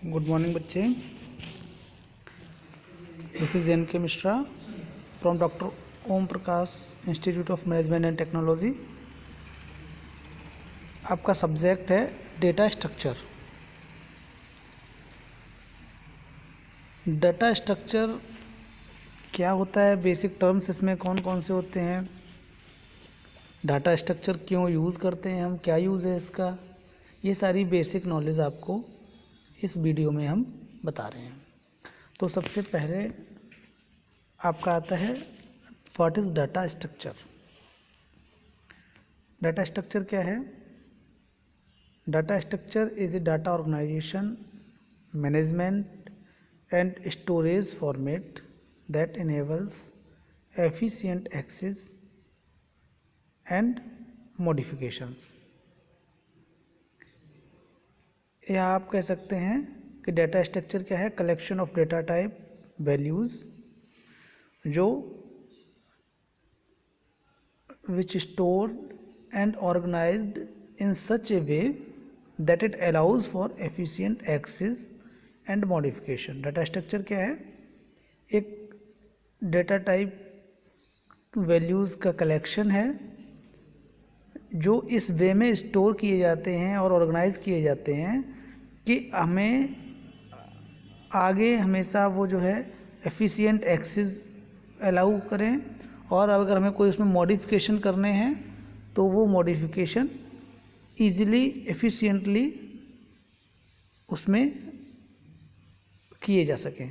Good morning बच्चे। This is N K Mishra from doctor Om Prakash institute of management and technology. आपका subject है data structure. Data structure क्या होता है, बेसिक टर्म्स इसमें कौन कौन से होते हैं, डाटा स्ट्रक्चर क्यों यूज़ करते हैं हम, क्या यूज़ है इसका, ये सारी बेसिक नॉलेज आपको इस वीडियो में हम बता रहे हैं। तो सबसे पहले आपका आता है what is data structure. Data structure क्या है? Data structure is a data organisation, management and storage format that enables efficient access and modifications. या आप कह सकते हैं कि डाटा स्ट्रक्चर क्या है? Collection of data type values जो which stored and organized in such a way that it allows for efficient access and modification। Data structure क्या है? एक डेटा टाइप वैल्यूज़ का कलेक्शन है जो इस वे में स्टोर किए जाते हैं और ऑर्गेनाइज किए जाते हैं कि हमें आगे हमेशा वो जो है एफिशिएंट एक्सेस अलाउ करें, और अगर हमें कोई उसमें मॉडिफिकेशन करने हैं तो वो मॉडिफिकेशन ईज़िली एफिशिएंटली उसमें किए जा सकें।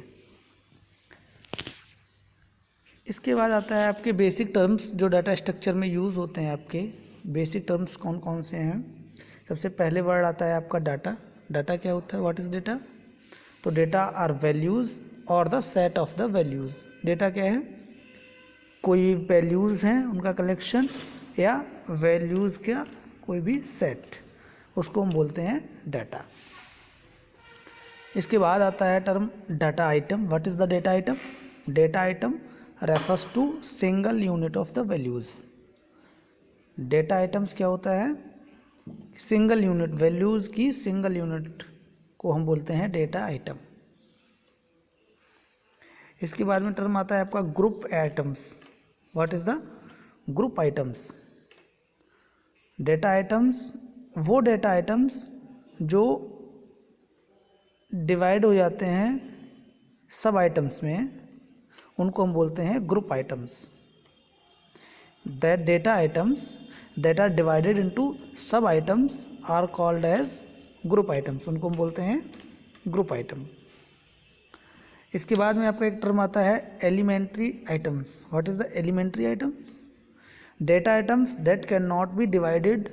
इसके बाद आता है आपके बेसिक टर्म्स जो डाटा स्ट्रक्चर में यूज़ होते हैं। आपके बेसिक टर्म्स कौन कौन से हैं? सबसे पहले वर्ड आता है आपका डाटा। डाटा क्या होता है? What is data? तो डेटा आर वैल्यूज़ और the set of the values. Data क्या है? कोई वैल्यूज़ हैं उनका कलेक्शन या वैल्यूज़ का कोई भी सेट, उसको हम बोलते हैं डाटा। इसके बाद आता है term data item. What is the data item? Data item refers to single unit of the values. Data items क्या होता है? सिंगल यूनिट, वैल्यूज़ की सिंगल यूनिट को हम बोलते हैं डेटा आइटम। इसके बाद में टर्म आता है आपका group items. What is the group items? Data items वो डेटा आइटम्स जो डिवाइड हो जाते हैं सब आइटम्स में, उनको हम बोलते हैं group items. That data items that are divided into sub items are called as group items, उनको हम बोलते हैं ग्रुप आइटम। इसके बाद में आपका एक टर्म आता है elementary items. What is the elementary items? Data items that can not be divided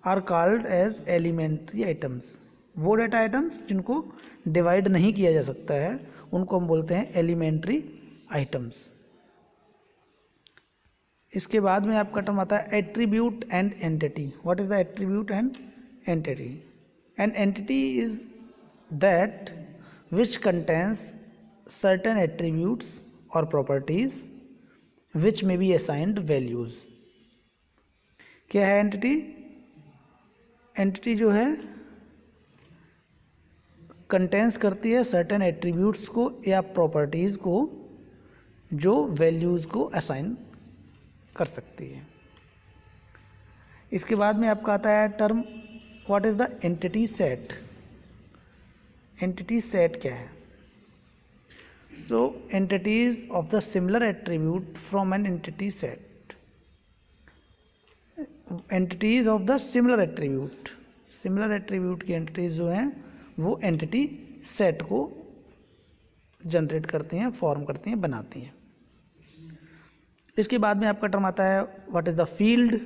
are called as elementary items. वो डेटा आइटम्स जिनको डिवाइड नहीं किया जा सकता है उनको हम बोलते हैं एलिमेंट्री आइटम्स। इसके बाद में आपका टर्म आता है attribute and entity. What is the attribute and entity? An entity is that which contains certain attributes or properties which may be assigned values। क्या है एंटिटी? एंटिटी जो है कंटेंस करती है सर्टेन एट्रीब्यूट्स को या प्रॉपर्टीज़ को जो वैल्यूज़ को असाइन कर सकती है। इसके बाद में आपका आता है term what is the entity set. Entity set क्या है? So entities of the similar attribute from an entity set. Entities of the similar attribute, similar attribute की एंटिटीज जो हैं वो एंटिटी सेट को जनरेट करती हैं, फॉर्म करती हैं, बनाती हैं। इसके बाद में आपका टर्म आता है what is the field.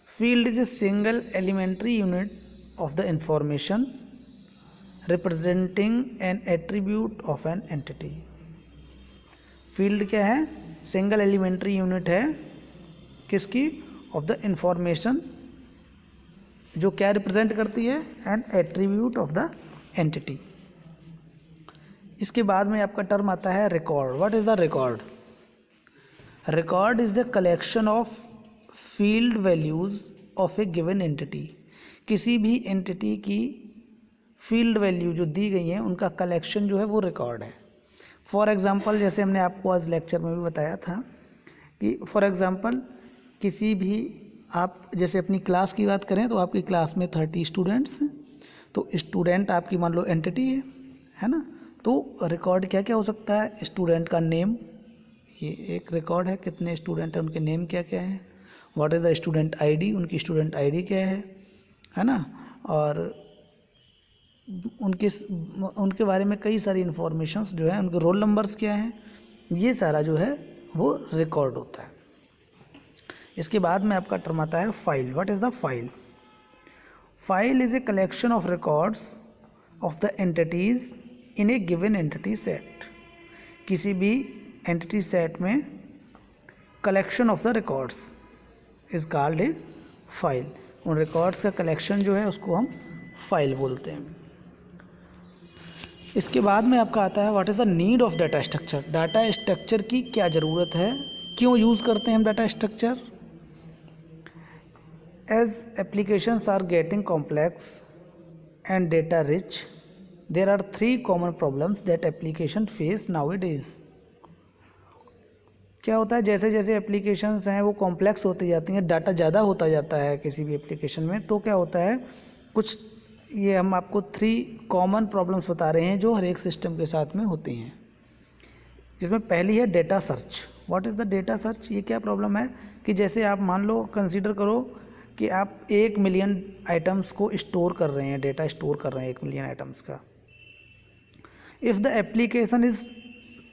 Field is a single elementary unit of the information representing an attribute of an entity. Field क्या है? सिंगल एलिमेंट्री यूनिट है किसकी? ऑफ द इंफॉर्मेशन, जो क्या रिप्रेजेंट करती है? N attribute of the entity. इसके बाद में आपका टर्म आता है record. What is the record? Record is the collection of field values of A given entity. किसी भी एंटिटी की फील्ड वैल्यू जो दी गई हैं उनका कलेक्शन जो है वो रिकॉर्ड है। फॉर एग्ज़ाम्पल जैसे हमने आपको आज लेक्चर में भी बताया था कि फॉर एग्ज़ाम्पल किसी भी आप जैसे अपनी क्लास की बात करें तो आपकी क्लास में 30 स्टूडेंट्स हैं, तो स्टूडेंट आपकी मान लो एंटिटी है ना। तो रिकॉर्ड क्या क्या हो सकता है, स्टूडेंट का नेम, ये एक रिकॉर्ड है, कितने स्टूडेंट हैं उनके नेम क्या क्या है, what is the student ID, उनकी स्टूडेंट आईडी क्या है ना, और उनके बारे में कई सारी इन्फॉर्मेशंस जो है, उनके रोल नंबर्स क्या हैं, ये सारा जो है वो रिकॉर्ड होता है। इसके बाद में आपका टर्म आता है file. What is the file? File is a collection of records of the entities in A given entity set. किसी भी एंटिटी सेट में collection of the records is called a file. उन रिकॉर्ड्स का collection जो है उसको हम file बोलते हैं। इसके बाद में आपका आता है what is the need of data structure. Data structure की क्या ज़रूरत है, क्यों यूज़ करते हैं हम data structure? As applications are getting complex and data rich, there are three common problems that application face nowadays. क्या होता है, जैसे जैसे एप्लीकेशंस हैं वो कॉम्प्लेक्स होती जाती हैं, डाटा ज़्यादा होता जाता है किसी भी एप्लीकेशन में, तो क्या होता है कुछ ये हम आपको 3 कॉमन प्रॉब्लम्स बता रहे हैं जो हर एक सिस्टम के साथ में होती हैं। जिसमें पहली है data search. What is the data search? ये क्या प्रॉब्लम है कि जैसे आप मान लो कंसीडर करो कि आप 1 मिलियन आइटम्स को स्टोर कर रहे हैं, डेटा स्टोर कर रहे हैं 1 मिलियन आइटम्स का। If the application is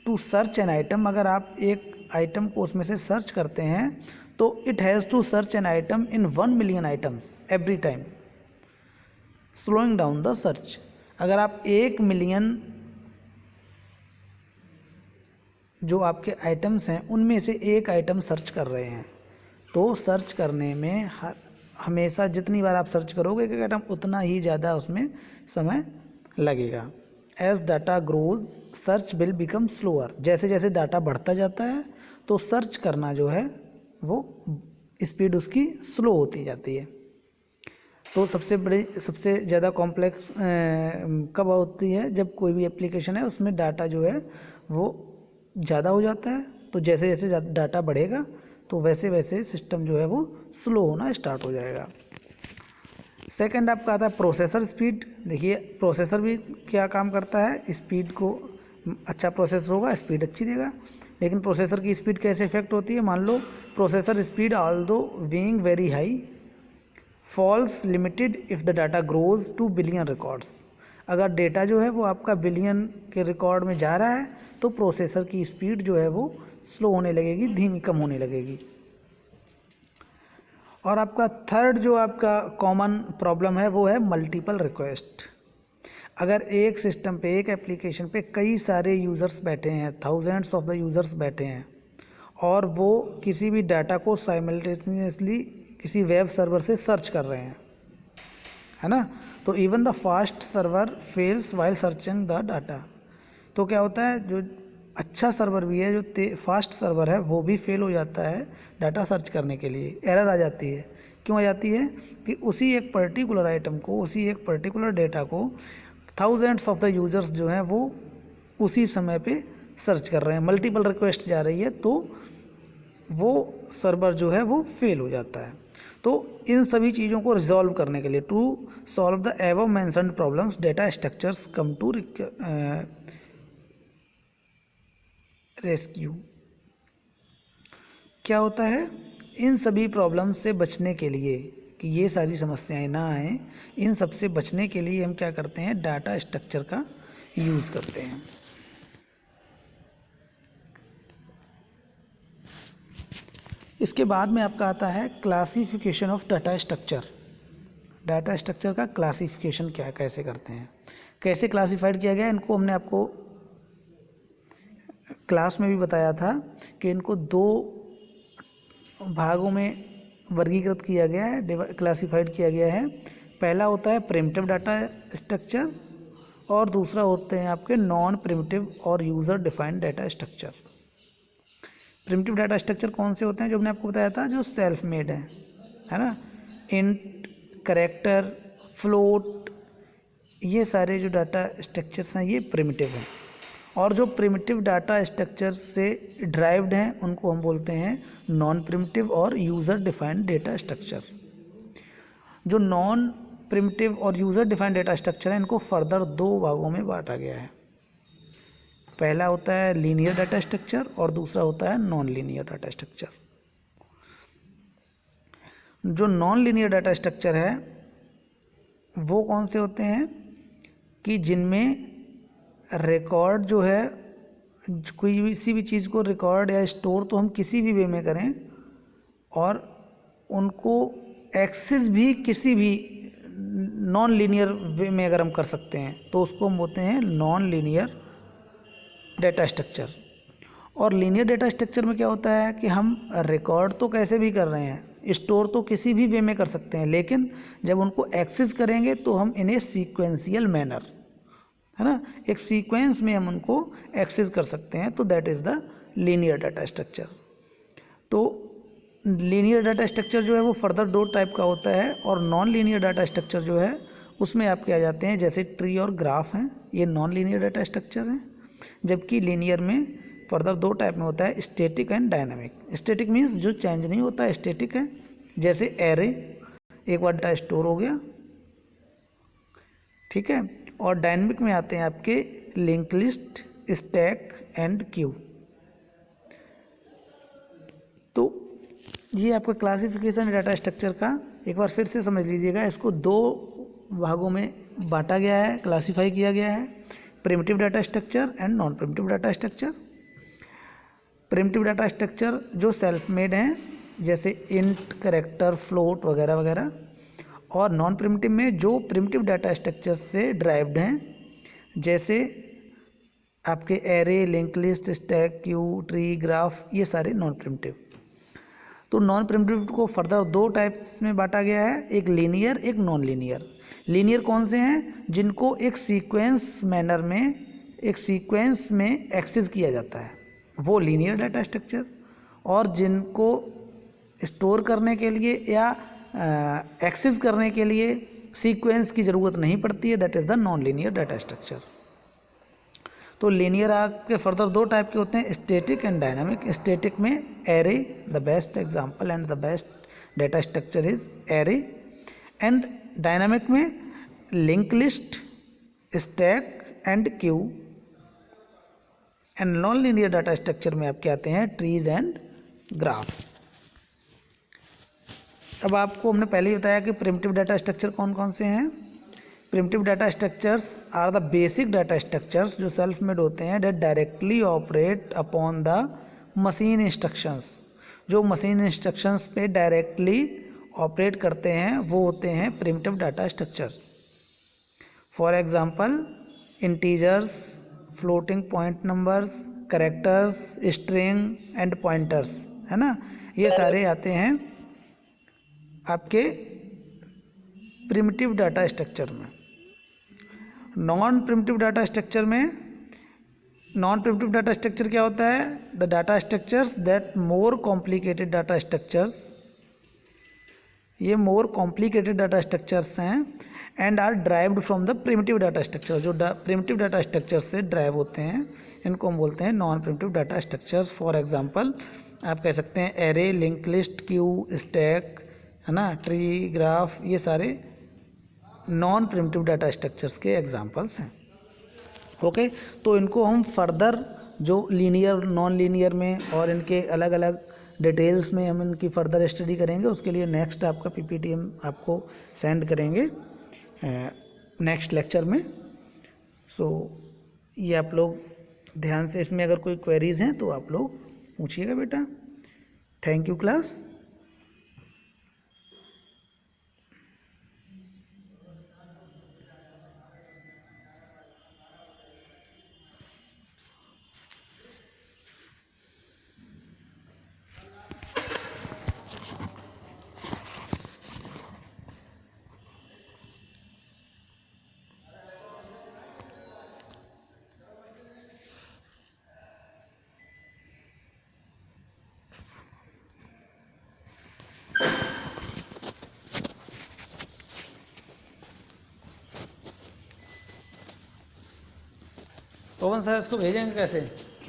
to search an item, अगर आप एक आइटम को उसमें से सर्च करते हैं तो it has to search an item in 1 million items every time, slowing down the search. अगर आप 1 मिलियन जो आपके आइटम्स हैं उनमें से एक आइटम सर्च कर रहे हैं तो सर्च करने में हमेशा जितनी बार आप सर्च करोगे एक आइटम उतना ही ज़्यादा उसमें समय लगेगा। As data grows search will become slower. जैसे जैसे डाटा बढ़ता जाता है तो सर्च करना जो है वो स्पीड उसकी स्लो होती जाती है। तो सबसे ज़्यादा कॉम्प्लेक्स कब होती है? जब कोई भी एप्लीकेशन है उसमें डाटा जो है वो ज़्यादा हो जाता है, तो जैसे जैसे डाटा बढ़ेगा तो वैसे वैसे सिस्टम जो है वो स्लो होना स्टार्ट हो जाएगा। सेकंड आपका आता है प्रोसेसर स्पीड। देखिए प्रोसेसर भी क्या काम करता है, स्पीड को, अच्छा प्रोसेसर होगा स्पीड अच्छी देगा, लेकिन प्रोसेसर की स्पीड कैसे इफेक्ट होती है? मान लो processor speed although being very high falls limited if the data grows to billion records. अगर डेटा जो है वो आपका बिलियन के रिकॉर्ड में जा रहा है तो प्रोसेसर की स्पीड जो है वो स्लो होने लगेगी, धीमी कम होने लगेगी। और आपका थर्ड जो आपका कॉमन प्रॉब्लम है वो है मल्टीपल रिक्वेस्ट। अगर एक सिस्टम पे, एक एप्लीकेशन पे कई सारे यूज़र्स बैठे हैं, थाउजेंड्स ऑफ द यूज़र्स बैठे हैं और वो किसी भी डाटा को साइमल्टेनियसली किसी वेब सर्वर से सर्च कर रहे हैं, है ना, तो even the fast server fails while searching the data. तो क्या होता है, जो अच्छा सर्वर भी है, जो फास्ट सर्वर है, वो भी फेल हो जाता है डाटा सर्च करने के लिए, एरर आ जाती है। क्यों आ जाती है कि उसी एक पर्टिकुलर आइटम को, उसी एक पर्टिकुलर डेटा को थाउजेंड्स ऑफ द यूज़र्स जो हैं वो उसी समय पे सर्च कर रहे हैं, मल्टीपल रिक्वेस्ट जा रही है, तो वो सर्वर जो है वो फेल हो जाता है। तो इन सभी चीज़ों को रिजॉल्व करने के लिए, to solve the above mentioned problems, data structures come to rescue. क्या होता है, इन सभी प्रॉब्लम्स से बचने के लिए, कि ये सारी समस्याएं ना आए, इन सब से बचने के लिए हम क्या करते हैं, डाटा स्ट्रक्चर का यूज़ करते हैं। इसके बाद में आपका आता है classification of data structure. Data structure का क्लासिफिकेशन क्या है, कैसे करते हैं, कैसे क्लासिफाइड किया गया, इनको हमने आपको क्लास में भी बताया था कि इनको 2 भागों में वर्गीकृत किया गया है, क्लासिफाइड किया गया है। पहला होता है प्रिमिटिव डाटा स्ट्रक्चर और दूसरा होते हैं आपके नॉन प्रिमिटिव और user defined data structure. Primitive data structure कौन से होते हैं, जो हमने आपको बताया था, जो सेल्फ मेड है ना, इंट, कैरेक्टर, फ्लोट, ये सारे जो डाटा स्ट्रक्चर्स हैं ये प्रिमिटिव हैं, और जो प्रिमिटिव डाटा स्ट्रक्चर से ड्राइव्ड हैं उनको हम बोलते हैं नॉन प्रिमिटिव और यूज़र डिफाइंड डेटा स्ट्रक्चर। जो नॉन प्रिमिटिव और यूज़र डिफाइंड डेटा स्ट्रक्चर है इनको फर्दर दो भागों में बांटा गया है। पहला होता है लीनियर डाटा स्ट्रक्चर और दूसरा होता है नॉन लीनियर डाटा स्ट्रक्चर। जो नॉन लीनियर डाटा स्ट्रक्चर है वो कौन से होते हैं कि जिनमें रिकॉर्ड जो है, कोई किसी भी चीज़ को रिकॉर्ड या स्टोर तो हम किसी भी वे में करें, और उनको एक्सेस भी किसी भी नॉन लीनियर वे में अगर हम कर सकते हैं तो उसको हम बोलते हैं नॉन लीनियर डेटा स्ट्रक्चर। और लीनियर डेटा स्ट्रक्चर में क्या होता है कि हम रिकॉर्ड तो कैसे भी कर रहे हैं, स्टोर तो किसी भी वे में कर सकते हैं, लेकिन जब उनको एक्सेस करेंगे तो हम इन्हें सीक्वेंशियल मैनर, है ना, एक सीक्वेंस में हम उनको एक्सेस कर सकते हैं, तो that is the linear data structure. तो लीनियर डाटा स्ट्रक्चर जो है वो फर्दर दो टाइप का होता है, और नॉन लीनियर डाटा स्ट्रक्चर जो है उसमें आपके आ जाते हैं जैसे ट्री और ग्राफ हैं, ये नॉन लीनियर डाटा स्ट्रक्चर हैं। जबकि लीनियर में फर्दर दो टाइप में होता है static and dynamic. Static means जो चेंज नहीं होता, स्टैटिक है, जैसे एरे, एक बार डाटा स्टोर हो गया, ठीक है। और डायनामिक में आते हैं आपके link list, stack and Q. तो ये आपका क्लासिफिकेशन डाटा स्ट्रक्चर का एक बार फिर से समझ लीजिएगा। इसको दो भागों में बांटा गया है, क्लासिफाई किया गया है, primitive data structure and non primitive data structure. Primitive data structure जो सेल्फ मेड हैं जैसे इंट, कैरेक्टर, फ्लोट वगैरह वगैरह, और नॉन प्रिमिटिव में जो प्रिमिटिव डाटा स्ट्रक्चर से ड्राइव्ड हैं जैसे आपके array, link list, stack, Q, tree, graph, ये सारे नॉन प्रिमिटिव। तो नॉन प्रिमिटिव को फर्दर दो टाइप्स में बांटा गया है, एक लीनियर, एक नॉन लीनियर। लीनियर कौन से हैं? जिनको एक सीक्वेंस मैनर में, एक सीक्वेंस में एक्सेस किया जाता है, वो लीनियर डाटा स्ट्रक्चर। और जिनको स्टोर करने के लिए या एक्सेस करने के लिए सीक्वेंस की ज़रूरत नहीं पड़ती है, that is the non linear data structure. तो लीनियर आपके फर्दर दो टाइप के होते हैं, स्टैटिक एंड डायनामिक। स्टैटिक में array, the best example and the best data structure is array. And dynamic में link list, stack and queue. And non linear data structure में आपके आते हैं ट्रीज एंड ग्राफ। अब आपको हमने पहले ही बताया कि प्रिमिटिव डाटा स्ट्रक्चर कौन कौन से हैं। Primitive data structures are the basic data structures जो सेल्फ मेड होते हैं, that directly operate upon the machine instructions. जो मशीन इंस्ट्रक्शंस पे डायरेक्टली ऑपरेट करते हैं वो होते हैं primitive data structure. For example integers, floating point numbers, characters, string and pointers, है ना, ये सारे आते हैं आपके प्रिमिटिव डाटा स्ट्रक्चर में। नॉन प्रिमिटिव डाटा स्ट्रक्चर में, नॉन प्रिमिटिव डाटा स्ट्रक्चर क्या होता है? The data structures that more complicated data structures, ये मोर कॉम्प्लिकेटेड डाटा स्ट्रक्चर्स हैं, and are derived from the primitive data structure. जो primitive data structure से derive होते हैं इनको हम बोलते हैं non primitive data structures. For example आप कह सकते हैं array, link list, queue, stack, है ना, ट्री, ग्राफ, ये सारे नॉन प्रिमिटिव डाटा स्ट्रक्चर्स के एग्जांपल्स हैं। ओके, तो इनको हम फर्दर जो लीनियर, नॉन लीनियर में और इनके अलग अलग डिटेल्स में हम इनकी फर्दर स्टडी करेंगे। उसके लिए नेक्स्ट आपका पीपीटी हम आपको सेंड करेंगे नेक्स्ट लेक्चर में। सो ये आप लोग ध्यान से, इसमें अगर कोई क्वेरीज हैं तो आप लोग पूछिएगा बेटा। Thank you class. Pawan sir इसको भेजेंगे कैसे?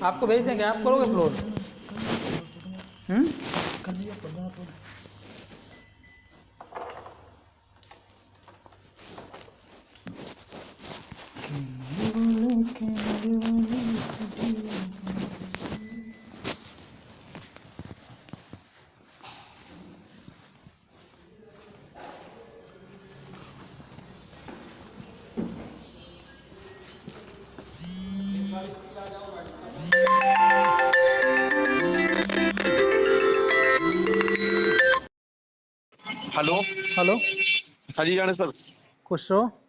आपको भेज देंगे, आप करोगे अपलोड? हेलो। हेलो, हाँ जी जाने सर। खुश रहो।